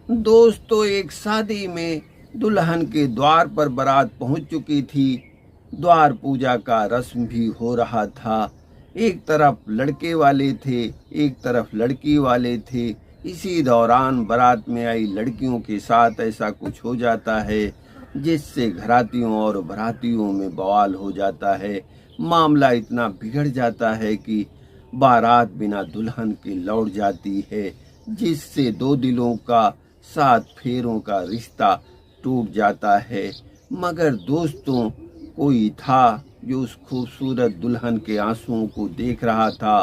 दोस्तों, एक शादी में दुल्हन के द्वार पर बारात पहुंच चुकी थी। द्वार पूजा का रस्म भी हो रहा था। एक तरफ लड़के वाले थे, एक तरफ लड़की वाले थे। इसी दौरान बारात में आई लड़कियों के साथ ऐसा कुछ हो जाता है जिससे घरातियों और बारातियों में बवाल हो जाता है। मामला इतना बिगड़ जाता है कि बारात बिना दुल्हन के लौट जाती है, जिससे दो दिलों का 7 फेरों का रिश्ता टूट जाता है। मगर दोस्तों, कोई था जो उस खूबसूरत दुल्हन के आंसुओं को देख रहा था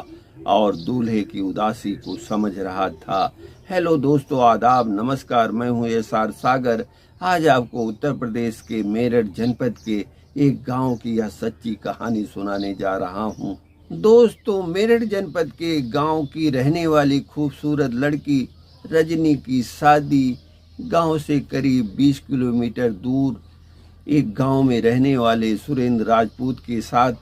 और दूल्हे की उदासी को समझ रहा था। हेलो दोस्तों, आदाब, नमस्कार। मैं हूँ एस.आर. सागर। आज आपको उत्तर प्रदेश के मेरठ जनपद के एक गांव की यह सच्ची कहानी सुनाने जा रहा हूँ। दोस्तों, मेरठ जनपद के गांव की रहने वाली खूबसूरत लड़की रजनी की शादी गांव से करीब 20 किलोमीटर दूर एक गांव में रहने वाले सुरेंद्र राजपूत के साथ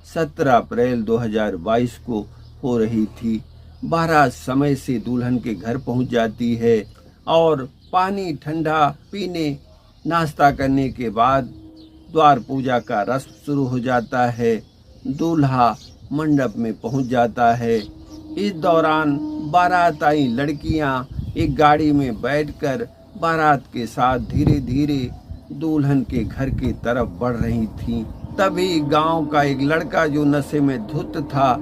17 अप्रैल 2022 को हो रही थी। बारात समय से दुल्हन के घर पहुंच जाती है और पानी ठंडा पीने, नाश्ता करने के बाद द्वार पूजा का रस्म शुरू हो जाता है। दूल्हा मंडप में पहुंच जाता है। इस दौरान बारात आई लड़कियां एक गाड़ी में बैठकर बारात के साथ धीरे धीरे दुल्हन के घर की तरफ बढ़ रही थीं। तभी गांव का एक लड़का जो नशे में धुत था,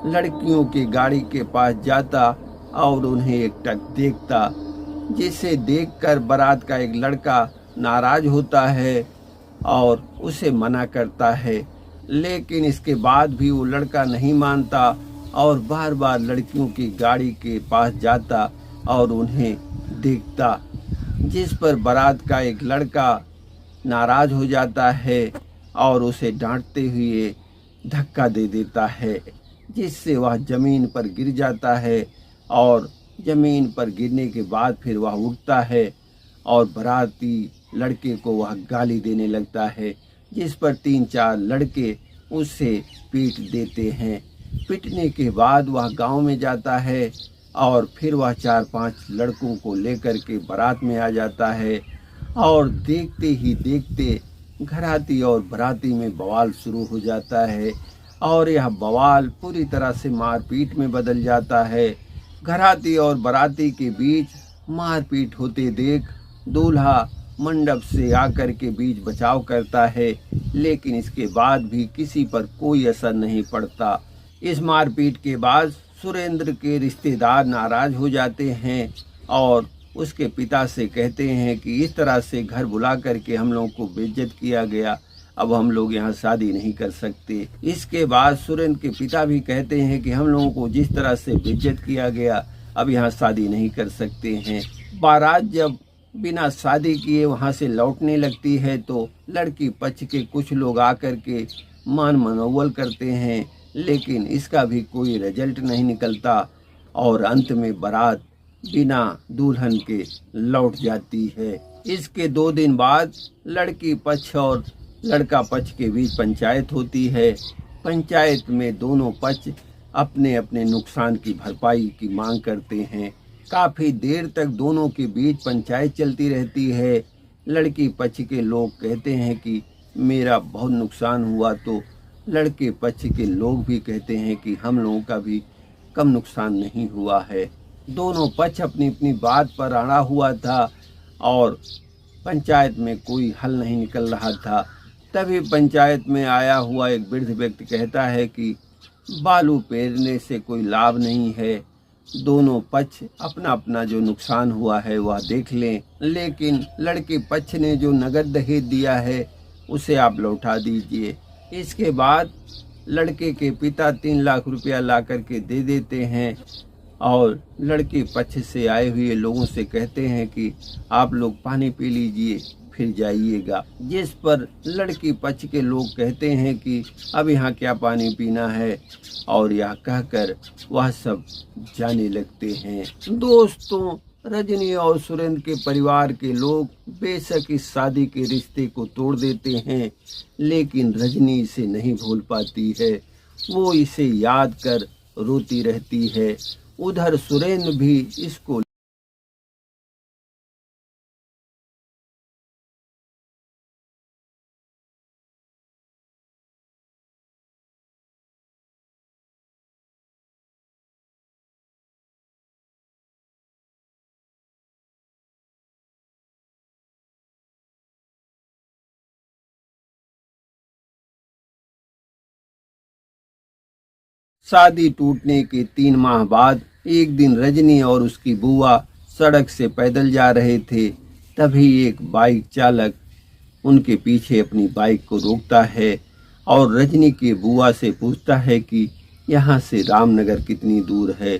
लड़कियों की गाड़ी के पास जाता और उन्हें एकटक देखता, जिसे देखकर बारात का एक लड़का नाराज होता है और उसे मना करता है। लेकिन इसके बाद भी वो लड़का नहीं मानता और बार बार लड़कियों की गाड़ी के पास जाता और उन्हें देखता, जिस पर बारात का एक लड़का नाराज हो जाता है और उसे डांटते हुए धक्का दे देता है, जिससे वह जमीन पर गिर जाता है और जमीन पर गिरने के बाद फिर वह उठता है और बाराती लड़के को वह गाली देने लगता है, जिस पर 3-4 लड़के उसे पीट देते हैं। पीटने के बाद वह गांव में जाता है और फिर वह 4-5 लड़कों को लेकर के बारात में आ जाता है और देखते ही देखते घराती और बाराती में बवाल शुरू हो जाता है और यह बवाल पूरी तरह से मारपीट में बदल जाता है। घराती और बाराती के बीच मारपीट होते देख दूल्हा मंडप से आकर के बीच बचाव करता है, लेकिन इसके बाद भी किसी पर कोई असर नहीं पड़ता। इस मारपीट के बाद सुरेंद्र के रिश्तेदार नाराज हो जाते हैं और उसके पिता से कहते हैं कि इस तरह से घर बुला करके हम लोगों को बेइज्जत किया गया, अब हम लोग यहाँ शादी नहीं कर सकते। इसके बाद सुरेंद्र के पिता भी कहते हैं कि हम लोगों को जिस तरह से बेइज्जत किया गया, अब यहाँ शादी नहीं कर सकते हैं। बारात जब बिना शादी किए वहाँ से लौटने लगती है तो लड़की पक्ष के कुछ लोग आकर के मान मनोवल करते हैं, लेकिन इसका भी कोई रिजल्ट नहीं निकलता और अंत में बारात बिना दुल्हन के लौट जाती है। इसके 2 दिन बाद लड़की पक्ष और लड़का पक्ष के बीच पंचायत होती है। पंचायत में दोनों पक्ष अपने अपने नुकसान की भरपाई की मांग करते हैं। काफ़ी देर तक दोनों के बीच पंचायत चलती रहती है। लड़की पक्ष के लोग कहते हैं कि मेरा बहुत नुकसान हुआ, तो लड़के पक्ष के लोग भी कहते हैं कि हम लोगों का भी कम नुकसान नहीं हुआ है। दोनों पक्ष अपनी अपनी बात पर अड़ा हुआ था और पंचायत में कोई हल नहीं निकल रहा था। तभी पंचायत में आया हुआ एक वृद्ध व्यक्ति कहता है कि बालू पेरने से कोई लाभ नहीं है, दोनों पक्ष अपना अपना जो नुकसान हुआ है वह देख लें, लेकिन लड़के पक्ष ने जो नगद दहेज दिया है उसे आप लौटा दीजिए। इसके बाद लड़के के पिता 3 लाख रुपया ला करके दे देते हैं और लड़के पक्ष से आए हुए लोगों से कहते हैं कि आप लोग पानी पी लीजिए फिर जाइएगा, जिस पर लड़की पक्ष के लोग कहते हैं कि अब यहाँ क्या पानी पीना है, और यह कहकर वह सब जाने लगते हैं। दोस्तों, रजनी और सुरेंद्र के परिवार के लोग बेशक इस शादी के रिश्ते को तोड़ देते हैं, लेकिन रजनी इसे नहीं भूल पाती है। वो इसे याद कर रोती रहती है। उधर सुरेंद्र भी इसको शादी टूटने के 3 माह बाद एक दिन रजनी और उसकी बुआ सड़क से पैदल जा रहे थे। तभी एक बाइक चालक उनके पीछे अपनी बाइक को रोकता है और रजनी की बुआ से पूछता है कि यहाँ से रामनगर कितनी दूर है।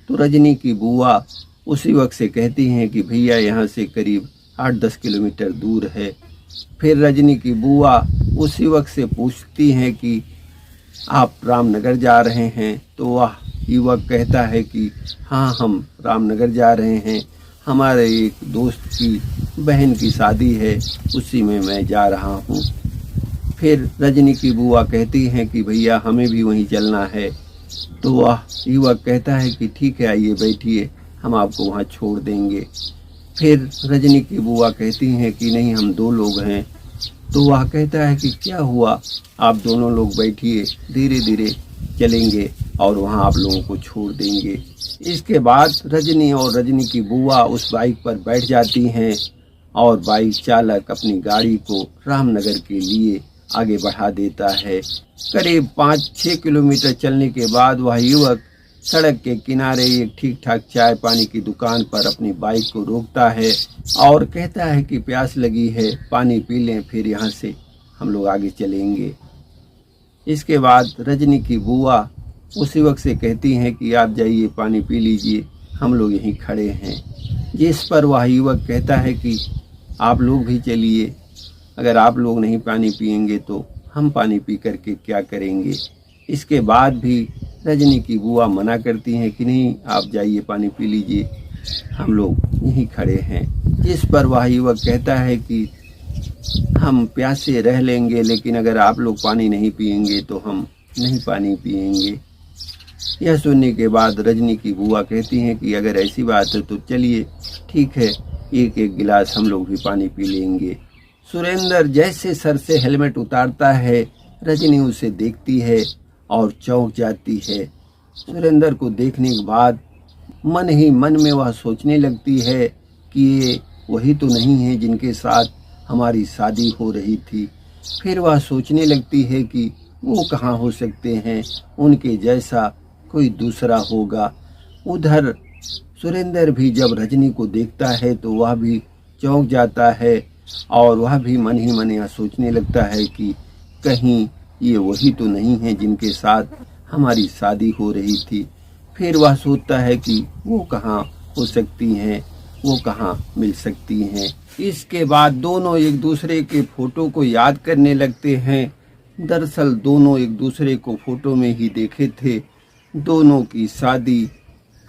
तो रजनी की बुआ उसी वक्त से कहती हैं कि भैया यहाँ से करीब 8-10 किलोमीटर दूर है। फिर रजनी की बुआ उसी वक्त से पूछती हैं कि आप रामनगर जा रहे हैं। तो वह युवक कहता है कि हाँ, हम रामनगर जा रहे हैं, हमारे एक दोस्त की बहन की शादी है, उसी में मैं जा रहा हूँ। फिर रजनी की बुआ कहती हैं कि भैया हमें भी वहीं चलना है। तो वह युवक कहता है कि ठीक है, आइए बैठिए, हम आपको वहाँ छोड़ देंगे। फिर रजनी की बुआ कहती हैं कि नहीं, हम 2 लोग हैं। तो वह कहता है कि क्या हुआ, आप दोनों लोग बैठिए, धीरे धीरे चलेंगे और वहाँ आप लोगों को छोड़ देंगे। इसके बाद रजनी और रजनी की बुआ उस बाइक पर बैठ जाती हैं और बाइक चालक अपनी गाड़ी को रामनगर के लिए आगे बढ़ा देता है। करीब 5-6 किलोमीटर चलने के बाद वह युवक सड़क के किनारे एक ठीक ठाक चाय पानी की दुकान पर अपनी बाइक को रोकता है और कहता है कि प्यास लगी है, पानी पी लें, फिर यहाँ से हम लोग आगे चलेंगे। इसके बाद रजनी की बुआ उसी वक्त से कहती हैं कि आप जाइए, पानी पी लीजिए, हम लोग यहीं खड़े हैं। जिस पर वह युवक कहता है कि आप लोग भी चलिए, अगर आप लोग नहीं पानी पिएंगे तो हम पानी पी करके क्या करेंगे। इसके बाद भी रजनी की बुआ मना करती हैं कि नहीं, आप जाइए, पानी पी लीजिए, हम लोग यहीं खड़े हैं। जिस पर वह युवक कहता है कि हम प्यासे रह लेंगे, लेकिन अगर आप लोग पानी नहीं पिएंगे तो हम नहीं पानी पिएंगे। यह सुनने के बाद रजनी की बुआ कहती हैं कि अगर ऐसी बात है तो चलिए, ठीक है, एक एक गिलास हम लोग भी पानी पी लेंगे। सुरेंद्र जैसे सर से हेलमेट उतारता है, रजनी उसे देखती है और चौंक जाती है। सुरेंद्र को देखने के बाद मन ही मन में वह सोचने लगती है कि ये वही तो नहीं है जिनके साथ हमारी शादी हो रही थी। फिर वह सोचने लगती है कि वो कहाँ हो सकते हैं, उनके जैसा कोई दूसरा होगा। उधर सुरेंद्र भी जब रजनी को देखता है तो वह भी चौंक जाता है और वह भी मन ही मन यह सोचने लगता है कि कहीं ये वही तो नहीं है जिनके साथ हमारी शादी हो रही थी। फिर वह सोचता है कि वो कहाँ हो सकती हैं, वो कहाँ मिल सकती हैं। इसके बाद दोनों एक दूसरे के फोटो को याद करने लगते हैं। दरअसल दोनों एक दूसरे को फोटो में ही देखे थे। दोनों की शादी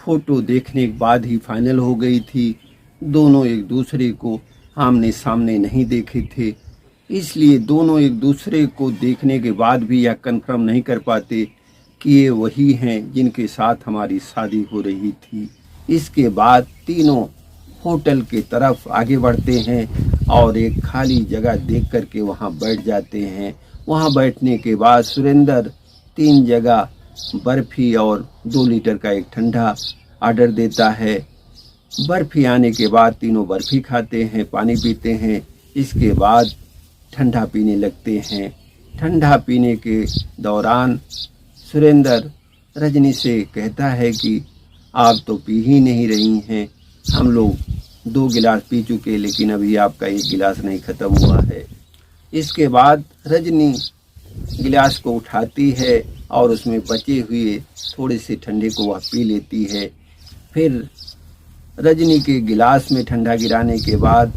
फोटो देखने के बाद ही फाइनल हो गई थी। दोनों एक दूसरे को आमने सामने नहीं देखे थे, इसलिए दोनों एक दूसरे को देखने के बाद भी यह कन्फर्म नहीं कर पाते कि ये वही हैं जिनके साथ हमारी शादी हो रही थी। इसके बाद तीनों होटल की तरफ आगे बढ़ते हैं और एक खाली जगह देख करके वहाँ बैठ जाते हैं। वहाँ बैठने के बाद सुरेंद्र 3 जगह बर्फ़ी और 2 लीटर का एक ठंडा ऑर्डर देता है। बर्फ़ी आने के बाद तीनों बर्फ़ी खाते हैं, पानी पीते हैं। इसके बाद ठंडा पीने लगते हैं। ठंडा पीने के दौरान सुरेंद्र रजनी से कहता है कि आप तो पी ही नहीं रही हैं, हम लोग 2 गिलास पी चुके, लेकिन अभी आपका 1 गिलास नहीं ख़त्म हुआ है। इसके बाद रजनी गिलास को उठाती है और उसमें बचे हुए थोड़े से ठंडे को वह पी लेती है। फिर रजनी के गिलास में ठंडा गिराने के बाद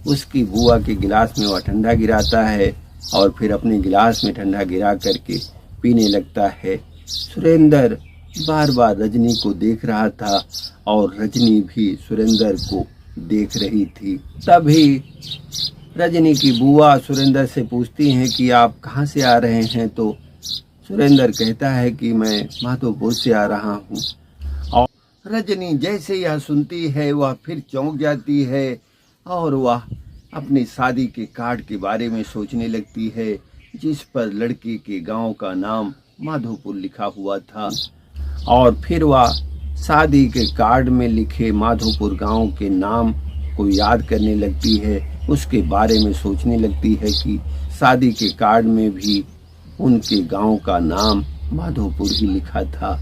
उसकी बुआ के गिलास में वह ठंडा गिराता है और फिर अपने गिलास में ठंडा गिरा करके पीने लगता है। सुरेंद्र बार बार रजनी को देख रहा था और रजनी भी सुरेंद्र को देख रही थी। तभी रजनी की बुआ सुरेंद्र से पूछती हैं कि आप कहाँ से आ रहे हैं। तो सुरेंद्र कहता है कि मैं माधोपुर से आ रहा हूँ। और रजनी जैसे यह सुनती है वह फिर चौंक जाती है और वह अपनी शादी के कार्ड के बारे में सोचने लगती है, जिस पर लड़के के गांव का नाम माधोपुर लिखा हुआ था। और फिर वह शादी के कार्ड में लिखे माधोपुर गांव के नाम को याद करने लगती है, उसके बारे में सोचने लगती है कि शादी के कार्ड में भी उनके गांव का नाम माधोपुर ही लिखा था।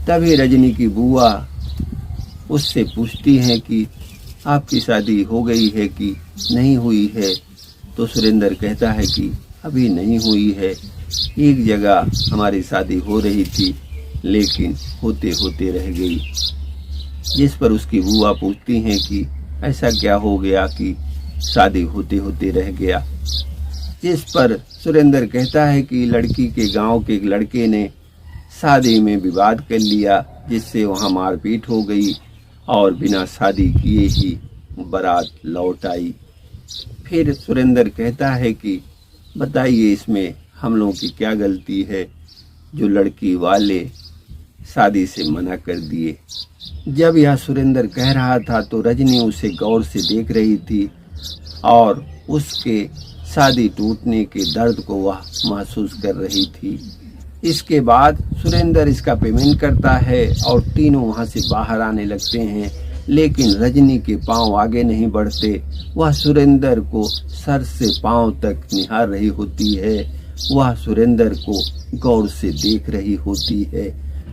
तभी रजनी की बुआ उससे पूछती हैं कि आपकी शादी हो गई है कि नहीं हुई है। तो सुरेंद्र कहता है कि अभी नहीं हुई है, एक जगह हमारी शादी हो रही थी लेकिन होते होते रह गई। जिस पर उसकी बुआ पूछती हैं कि ऐसा क्या हो गया कि शादी होते होते रह गया। जिस पर सुरेंद्र कहता है कि लड़की के गांव के एक लड़के ने शादी में विवाद कर लिया, जिससे वहां मारपीट हो गई और बिना शादी किए ही बारात लौट आई। फिर सुरेंद्र कहता है कि बताइए इसमें हम लोगों की क्या गलती है जो लड़की वाले शादी से मना कर दिए। जब यह सुरेंद्र कह रहा था तो रजनी उसे गौर से देख रही थी और उसके शादी टूटने के दर्द को वह महसूस कर रही थी। इसके बाद सुरेंद्र इसका पेमेंट करता है और तीनों वहां से बाहर आने लगते हैं, लेकिन रजनी के पांव आगे नहीं बढ़ते। वह सुरेंद्र को सर से पांव तक निहार रही होती है, वह सुरेंद्र को गौर से देख रही होती है।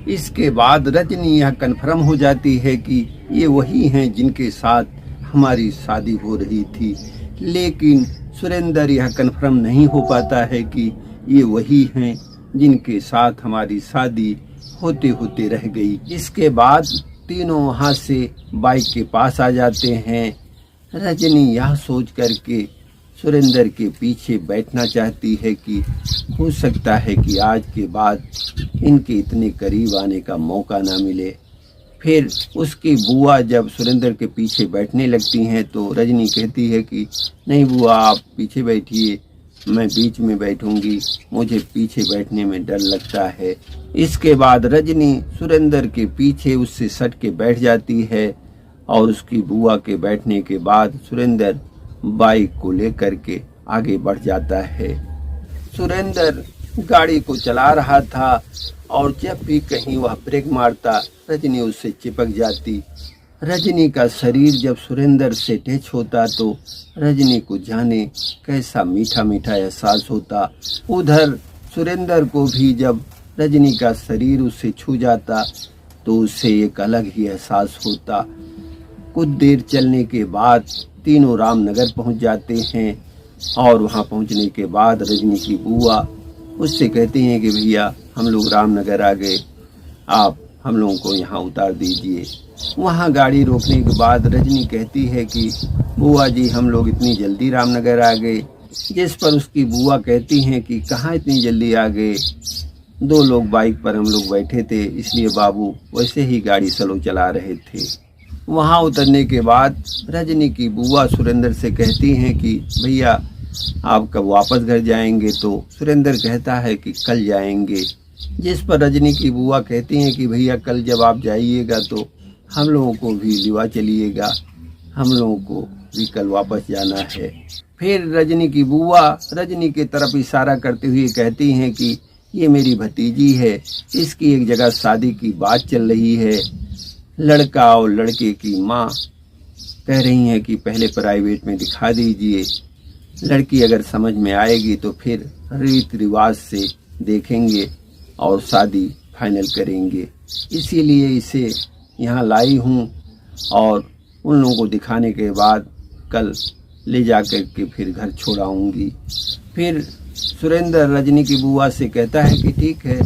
इसके बाद रजनी यह कन्फर्म हो जाती है कि ये वही हैं जिनके साथ हमारी शादी हो रही थी, लेकिन सुरेंद्र यह कन्फर्म नहीं हो पाता है कि ये वही हैं जिनके साथ हमारी शादी होते होते रह गई। इसके बाद तीनों वहां से बाइक के पास आ जाते हैं। रजनी यह सोच करके सुरेंद्र के पीछे बैठना चाहती है कि हो सकता है कि आज के बाद इनके इतने करीब आने का मौका ना मिले। फिर उसकी बुआ जब सुरेंद्र के पीछे बैठने लगती हैं तो रजनी कहती है कि नहीं बुआ, आप पीछे बैठिए, मैं बीच में बैठूंगी, मुझे पीछे बैठने में डर लगता है। इसके बाद रजनी सुरेंद्र के पीछे उससे सट के बैठ जाती है और उसकी बुआ के बैठने के बाद सुरेंद्र बाइक को लेकर के आगे बढ़ जाता है। सुरेंद्र गाड़ी को चला रहा था और जब भी कहीं वह ब्रेक मारता रजनी उससे चिपक जाती। रजनी का शरीर जब सुरेंद्र से टच होता तो रजनी को जाने कैसा मीठा मीठा एहसास होता। उधर सुरेंद्र को भी जब रजनी का शरीर उससे छू जाता तो उससे एक अलग ही एहसास होता। कुछ देर चलने के बाद तीनों रामनगर पहुंच जाते हैं और वहां पहुंचने के बाद रजनी की बुआ उससे कहती हैं कि भैया हम लोग रामनगर आ गए, आप हम लोगों को यहाँ उतार दीजिए। वहाँ गाड़ी रोकने के बाद रजनी कहती है कि बुआ जी हम लोग इतनी जल्दी रामनगर आ गए। जिस पर उसकी बुआ कहती हैं कि कहाँ इतनी जल्दी आ गए, 2 लोग बाइक पर हम लोग बैठे थे इसलिए बाबू वैसे ही गाड़ी स्लो चला रहे थे। वहाँ उतरने के बाद रजनी की बुआ सुरेंद्र से कहती हैं कि भैया आप कब वापस घर जाएंगे। तो सुरेंद्र कहता है कि कल जाएंगे। जिस पर रजनी की बुआ कहती हैं कि भैया कल जब आप जाइएगा तो हम लोगों को भी लिवा चलिएगा, हम लोगों को भी कल वापस जाना है। फिर रजनी की बुआ रजनी की तरफ इशारा करते हुए कहती हैं कि ये मेरी भतीजी है, इसकी एक जगह शादी की बात चल रही है। लड़का और लड़के की माँ कह रही हैं कि पहले प्राइवेट में दिखा दीजिए, लड़की अगर समझ में आएगी तो फिर रीत रिवाज से देखेंगे और शादी फाइनल करेंगे। इसीलिए इसे यहाँ लाई हूँ और उन लोगों को दिखाने के बाद कल ले जा कर के फिर घर छोड़ाऊँगी। फिर सुरेंद्र रजनी की बुआ से कहता है कि ठीक है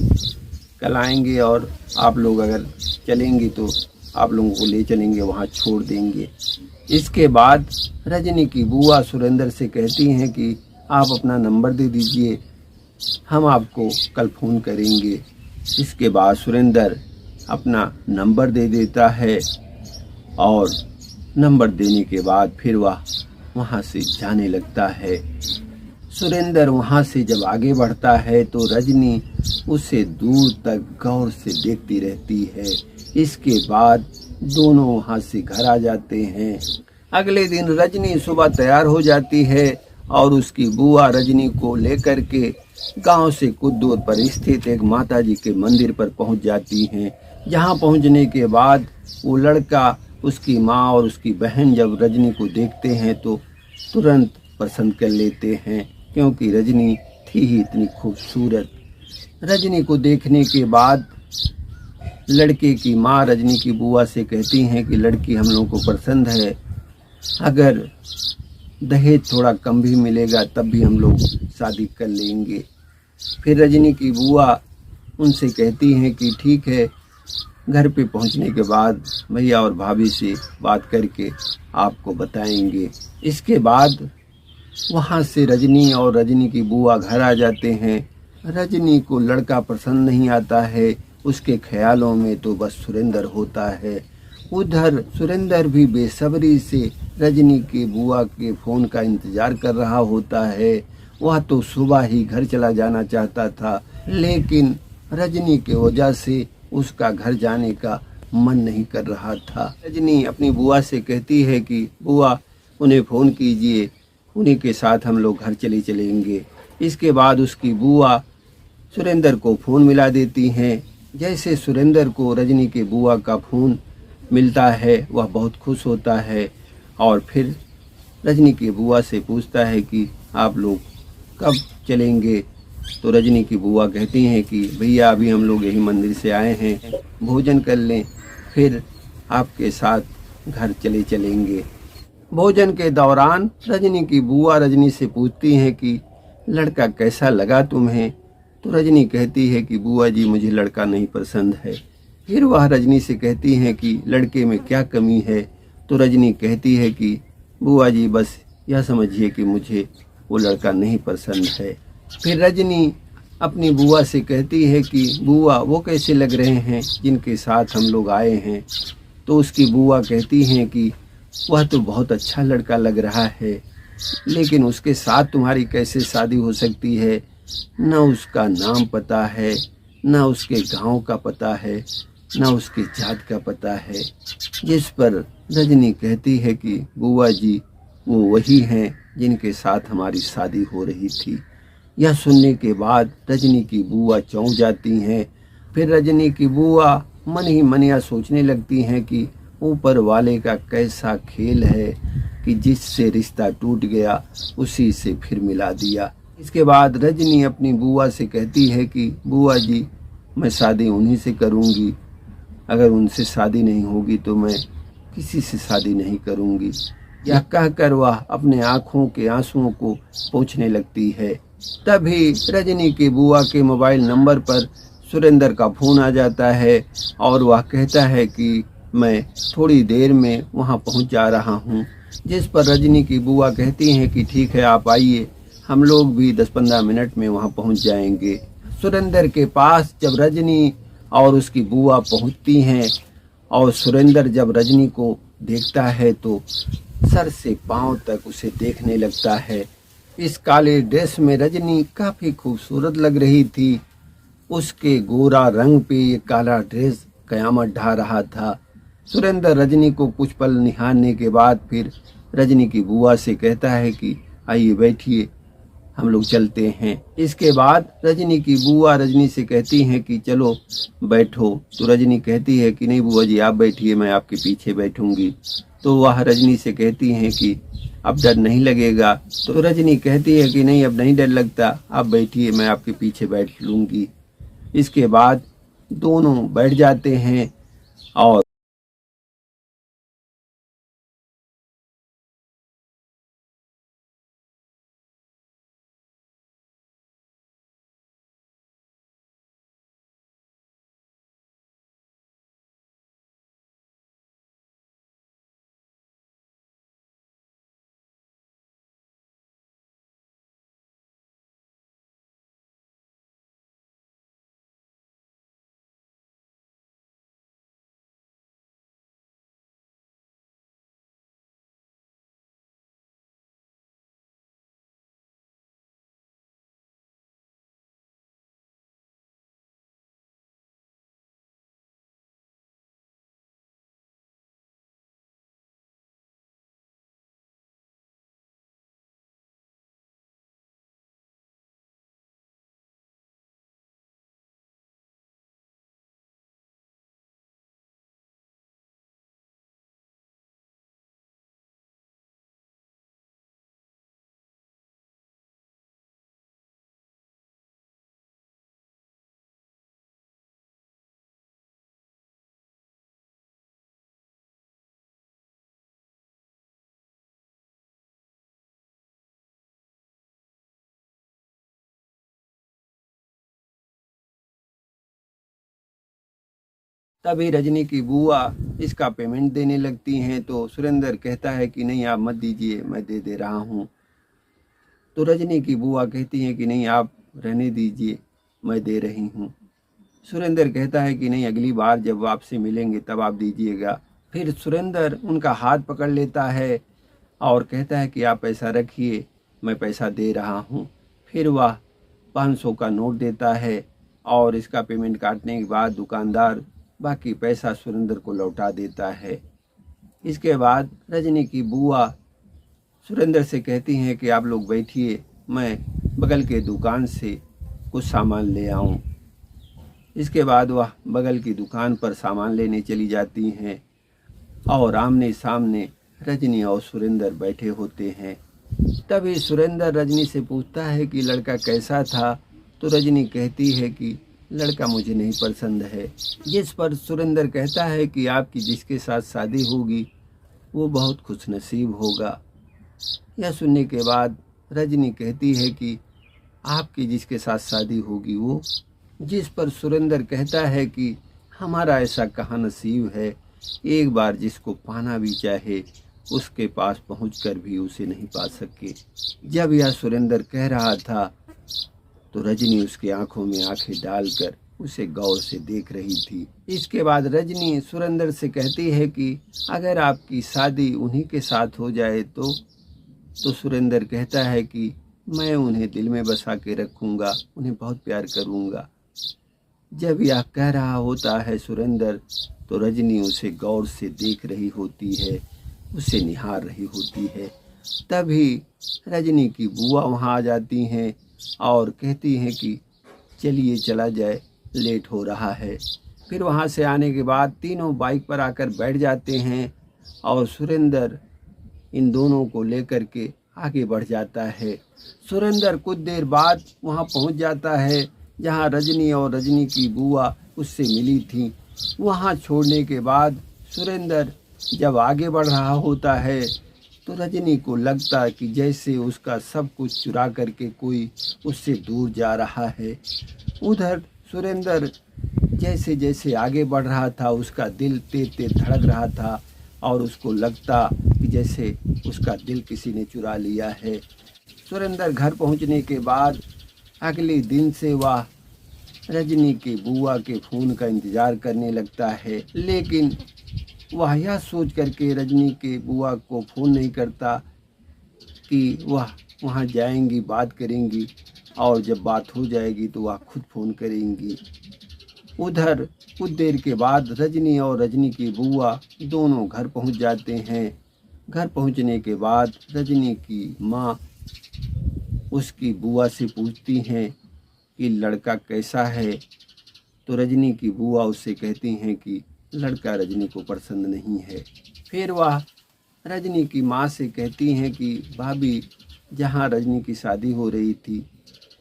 कल आएंगे और आप लोग अगर चलेंगी तो आप लोगों को ले चलेंगे, वहाँ छोड़ देंगे। इसके बाद रजनी की बुआ सुरेंद्र से कहती हैं कि आप अपना नंबर दे दीजिए, हम आपको कल फ़ोन करेंगे। इसके बाद सुरेंद्र अपना नंबर दे देता है और नंबर देने के बाद फिर वह वहाँ से जाने लगता है। सुरेंद्र वहाँ से जब आगे बढ़ता है तो रजनी उसे दूर तक गौर से देखती रहती है। इसके बाद दोनों वहाँ से घर आ जाते हैं। अगले दिन रजनी सुबह तैयार हो जाती है और उसकी बुआ रजनी को लेकर के गांव से कुछ दूर पर स्थित एक माताजी के मंदिर पर पहुंच जाती हैं। जहां पहुंचने के बाद वो लड़का, उसकी माँ और उसकी बहन जब रजनी को देखते हैं तो तुरंत पसंद कर लेते हैं, क्योंकि रजनी थी ही इतनी खूबसूरत। रजनी को देखने के बाद लड़के की माँ रजनी की बुआ से कहती हैं कि लड़की हम लोगों को पसंद है, अगर दहेज थोड़ा कम भी मिलेगा तब भी हम लोग शादी कर लेंगे। फिर रजनी की बुआ उनसे कहती हैं कि ठीक है, घर पे पहुंचने के बाद भैया और भाभी से बात करके आपको बताएंगे। इसके बाद वहाँ से रजनी और रजनी की बुआ घर आ जाते हैं। रजनी को लड़का पसंद नहीं आता है, उसके ख्यालों में तो बस सुरेंद्र होता है। उधर सुरेंद्र भी बेसब्री से रजनी के बुआ के फ़ोन का इंतज़ार कर रहा होता है। वह तो सुबह ही घर चला जाना चाहता था, लेकिन रजनी के वजह से उसका घर जाने का मन नहीं कर रहा था। रजनी अपनी बुआ से कहती है कि बुआ उन्हें फ़ोन कीजिए, उन्हीं के साथ हम लोग घर चलेंगे। इसके बाद उसकी बुआ सुरेंद्र को फ़ोन मिला देती हैं। जैसे सुरेंद्र को रजनी के बुआ का फ़ोन मिलता है वह बहुत खुश होता है और फिर रजनी की बुआ से पूछता है कि आप लोग कब चलेंगे। तो रजनी की बुआ कहती हैं कि भैया अभी हम लोग यही मंदिर से आए हैं, भोजन कर लें, फिर आपके साथ घर चलेंगे। भोजन के दौरान रजनी की बुआ रजनी से पूछती हैं कि लड़का कैसा लगा तुम्हें। तो रजनी कहती है कि बुआ जी मुझे लड़का नहीं पसंद है। फिर वह रजनी से कहती हैं कि लड़के में क्या कमी है। तो रजनी कहती है कि बुआ जी बस यह समझिए कि मुझे वो लड़का नहीं पसंद है। फिर रजनी अपनी बुआ से कहती है कि बुआ वो कैसे लग रहे हैं जिनके साथ हम लोग आए हैं। तो उसकी बुआ कहती हैं कि वह तो बहुत अच्छा लड़का लग रहा है, लेकिन उसके साथ तुम्हारी कैसे शादी हो सकती है। न उसका नाम पता है, न उसके गांव का पता है, न उसके जात का पता है। जिस पर रजनी कहती है कि बुआ जी वो वही हैं जिनके साथ हमारी शादी हो रही थी। यह सुनने के बाद रजनी की बुआ चौंक जाती हैं। फिर रजनी की बुआ मन ही मन यह सोचने लगती हैं कि ऊपर वाले का कैसा खेल है कि जिससे रिश्ता टूट गया उसी से फिर मिला दिया। इसके बाद रजनी अपनी बुआ से कहती है कि बुआ जी मैं शादी उन्हीं से करूँगी, अगर उनसे शादी नहीं होगी तो मैं किसी से शादी नहीं करूँगी। यह कहकर वह अपने आँखों के आंसुओं को पोंछने लगती है। तभी रजनी की बुआ के मोबाइल नंबर पर सुरेंद्र का फ़ोन आ जाता है और वह कहता है कि मैं थोड़ी देर में वहां पहुंच जा रहा हूं। जिस पर रजनी की बुआ कहती हैं कि ठीक है आप आइए, हम लोग भी 10-15 मिनट में वहां पहुंच जाएंगे। सुरेंद्र के पास जब रजनी और उसकी बुआ पहुंचती हैं और सुरेंद्र जब रजनी को देखता है तो सर से पांव तक उसे देखने लगता है। इस काले ड्रेस में रजनी काफी खूबसूरत लग रही थी। उसके गोरा रंग पे ये काला ड्रेस कयामत ढा रहा था। सुरेंद्र रजनी को कुछ पल निहारने के बाद फिर रजनी की बुआ से कहता है कि आइए बैठिए, हम लोग चलते हैं। इसके बाद रजनी की बुआ रजनी से कहती हैं कि चलो बैठो। तो रजनी कहती है कि नहीं बुआ जी आप बैठिए, मैं आपके पीछे बैठूंगी। तो वह रजनी से कहती हैं कि अब डर नहीं लगेगा। तो रजनी कहती है कि नहीं अब नहीं डर लगता, आप बैठिए मैं आपके पीछे बैठ लूंगी। इसके बाद दोनों बैठ जाते हैं और तभी रजनी की बुआ इसका पेमेंट देने लगती हैं। तो सुरेंद्र कहता है कि नहीं आप मत दीजिए, मैं दे रहा हूँ। तो रजनी की बुआ कहती हैं कि नहीं आप रहने दीजिए, मैं दे रही हूँ। सुरेंद्र कहता है कि नहीं अगली बार जब आपसे मिलेंगे तब आप दीजिएगा। फिर सुरेंद्र उनका हाथ पकड़ लेता है और कहता है कि आप पैसा रखिए, मैं पैसा दे रहा हूँ। फिर वह 500 का नोट देता है और इसका पेमेंट काटने के बाद दुकानदार बाकी पैसा सुरेंद्र को लौटा देता है। इसके बाद रजनी की बुआ सुरेंद्र से कहती हैं कि आप लोग बैठिए, मैं बगल के दुकान से कुछ सामान ले आऊं। इसके बाद वह बगल की दुकान पर सामान लेने चली जाती हैं और आमने सामने रजनी और सुरेंद्र बैठे होते हैं। तभी सुरेंद्र रजनी से पूछता है कि लड़का कैसा था। तो रजनी कहती है कि लड़का मुझे नहीं पसंद है। जिस पर सुरेंद्र कहता है कि आपकी जिसके साथ शादी होगी वो बहुत खुशनसीब होगा। यह सुनने के बाद रजनी कहती है कि आपकी जिसके साथ शादी होगी वो। जिस पर सुरेंद्र कहता है कि हमारा ऐसा कहाँ नसीब है, एक बार जिसको पाना भी चाहे उसके पास पहुंचकर भी उसे नहीं पा सके। जब यह सुरेंद्र कह रहा था तो रजनी उसकी आंखों में आंखें डालकर उसे गौर से देख रही थी। इसके बाद रजनी सुरेंद्र से कहती है कि अगर आपकी शादी उन्हीं के साथ हो जाए तो सुरेंद्र कहता है कि मैं उन्हें दिल में बसा के रखूंगा, उन्हें बहुत प्यार करूंगा। जब यह कह रहा होता है सुरेंद्र तो रजनी उसे गौर से देख रही होती है, उसे निहार रही होती है। तभी रजनी की बुआ वहाँ आ जाती हैं और कहती हैं कि चलिए चला जाए, लेट हो रहा है। फिर वहाँ से आने के बाद तीनों बाइक पर आकर बैठ जाते हैं और सुरेंद्र इन दोनों को लेकर के आगे बढ़ जाता है। सुरेंद्र कुछ देर बाद वहाँ पहुँच जाता है जहाँ रजनी और रजनी की बुआ उससे मिली थी। वहाँ छोड़ने के बाद सुरेंद्र जब आगे बढ़ रहा होता है तो रजनी को लगता कि जैसे उसका सब कुछ चुरा करके कोई उससे दूर जा रहा है। उधर सुरेंद्र जैसे जैसे आगे बढ़ रहा था उसका दिल तेज तेज धड़क रहा था और उसको लगता कि जैसे उसका दिल किसी ने चुरा लिया है। सुरेंद्र घर पहुंचने के बाद अगले दिन से वह रजनी के बुआ के फ़ोन का इंतज़ार करने लगता है, लेकिन वह यह सोच करके रजनी के बुआ को फ़ोन नहीं करता कि वह वहाँ जाएंगी, बात करेंगी और जब बात हो जाएगी तो वह खुद फ़ोन करेंगी। उधर कुछ देर के बाद रजनी और रजनी की बुआ दोनों घर पहुँच जाते हैं। घर पहुँचने के बाद रजनी की माँ उसकी बुआ से पूछती हैं कि लड़का कैसा है। तो रजनी की बुआ उससे कहती हैं कि लड़का रजनी को पसंद नहीं है। फिर वह रजनी की माँ से कहती हैं कि भाभी जहाँ रजनी की शादी हो रही थी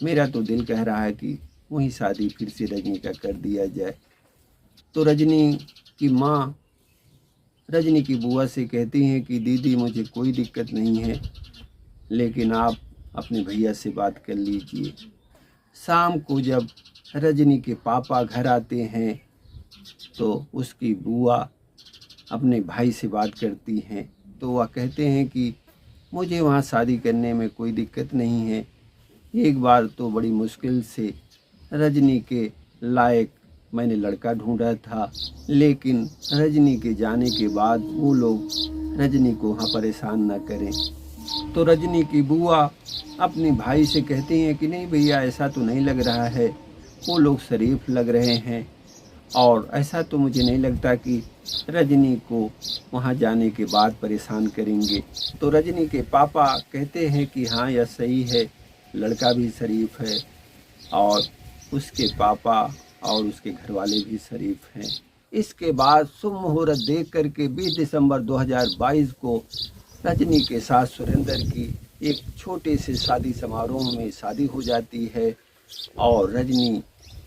मेरा तो दिल कह रहा है कि वहीं शादी फिर से रजनी का कर दिया जाए। तो रजनी की माँ रजनी की बुआ से कहती हैं कि दीदी मुझे कोई दिक्कत नहीं है, लेकिन आप अपने भैया से बात कर लीजिए। शाम को जब रजनी के पापा घर आते हैं तो उसकी बुआ अपने भाई से बात करती हैं। तो वह कहते हैं कि मुझे वहाँ शादी करने में कोई दिक्कत नहीं है। एक बार तो बड़ी मुश्किल से रजनी के लायक मैंने लड़का ढूंढा था, लेकिन रजनी के जाने के बाद वो लोग रजनी को वहाँ परेशान न करें। तो रजनी की बुआ अपने भाई से कहती हैं कि नहीं भैया ऐसा तो नहीं लग रहा है, वो लोग शरीफ लग रहे हैं और ऐसा तो मुझे नहीं लगता कि रजनी को वहाँ जाने के बाद परेशान करेंगे। तो रजनी के पापा कहते हैं कि हाँ यह सही है, लड़का भी शरीफ है और उसके पापा और उसके घरवाले भी शरीफ हैं। इसके बाद शुभ मुहूर्त देख करके 20 दिसंबर 2022 को रजनी के साथ सुरेंद्र की एक छोटे से शादी समारोह में शादी हो जाती है और रजनी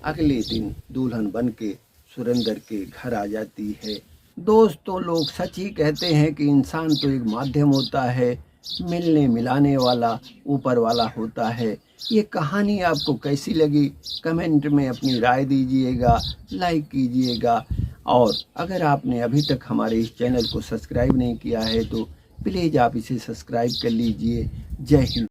अगले दिन दुल्हन बन के सुरेंद्र के घर आ जाती है। दोस्तों लोग सच ही कहते हैं कि इंसान तो एक माध्यम होता है, मिलने मिलाने वाला ऊपर वाला होता है। ये कहानी आपको कैसी लगी कमेंट में अपनी राय दीजिएगा, लाइक कीजिएगा और अगर आपने अभी तक हमारे इस चैनल को सब्सक्राइब नहीं किया है तो प्लीज़ आप इसे सब्सक्राइब कर लीजिए। जय हिंद।